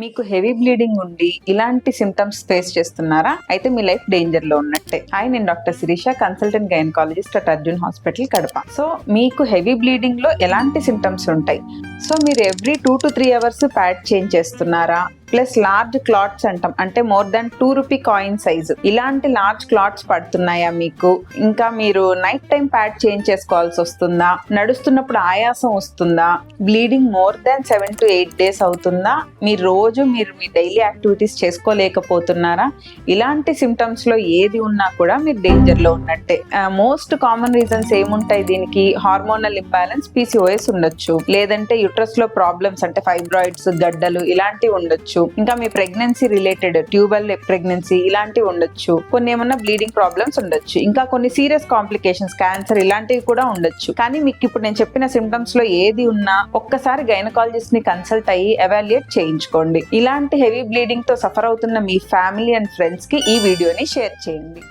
మీకు heavy bleeding ఉండి ఇలాంటి సిమ్టమ్స్ ఫేస్ చేస్తున్నారా? అయితే మీ లైఫ్ డేంజర్ లో ఉన్నట్టే. హాయ్, నేను doctor Shirisha, consultant gynaecologist at Arjun hospital Kadapa. So మీకు హెవీ బ్లీడింగ్ లో ఎలాంటి సిమ్టమ్స్ ఉంటాయి? సో మీరు every 2 to 3 hours pad change చేస్తున్నారా? ప్లస్ లార్జ్ క్లాట్స్ అంటాం, అంటే more than 2 rupee coin size, ఇలాంటి లార్జ్ క్లాట్స్ పడుతున్నాయా మీకు? ఇంకా మీరు నైట్ టైం ప్యాడ్ చేంజ్ చేసుకోవాల్సి వస్తుందా? నడుస్తున్నప్పుడు ఆయాసం వస్తుందా? Bleeding more than 7 to 8 days అవుతుందా? మీరు మీ డైలీ యాక్టివిటీస్ చేసుకోలేకపోతున్నారా? ఇలాంటి సిమ్టమ్స్ లో ఏది ఉన్నా కూడా మీరు డేంజర్ లో ఉన్నట్టే. మోస్ట్ కామన్ రీజన్స్ ఏముంటాయి దీనికి? హార్మోనల్ ఇంబ్యాలెన్స్, PCOS ఉండొచ్చు, లేదంటే యుట్రస్ లో ప్రాబ్లమ్స్ అంటే ఫైబ్రాయిడ్స్, గడ్డలు ఇలాంటివి ఉండొచ్చు. ఇంకా మీ ప్రెగ్నెన్సీ రిలేటెడ్ ట్యూబల్ ప్రెగ్నెన్సీ ఇలాంటివి ఉండొచ్చు. కొన్ని ఏమన్నా బ్లీడింగ్ ప్రాబ్లమ్స్ ఉండొచ్చు. ఇంకా కొన్ని సీరియస్ కాంప్లికేషన్స్, క్యాన్సర్ ఇలాంటివి కూడా ఉండొచ్చు. కానీ మీకు ఇప్పుడు నేను చెప్పిన సిమ్టమ్స్ లో ఏది ఉన్నా ఒక్కసారి గైనకాలజిస్ట్ ని కన్సల్ట్ అయ్యి ఎవాల్యుయేట్ చేయించుకోండి. ఇలాంటి హెవీ బ్లీడింగ్ తో సఫర్ అవుతున్న మీ ఫ్యామిలీ అండ్ ఫ్రెండ్స్ కి ఈ వీడియోని షేర్ చేయండి.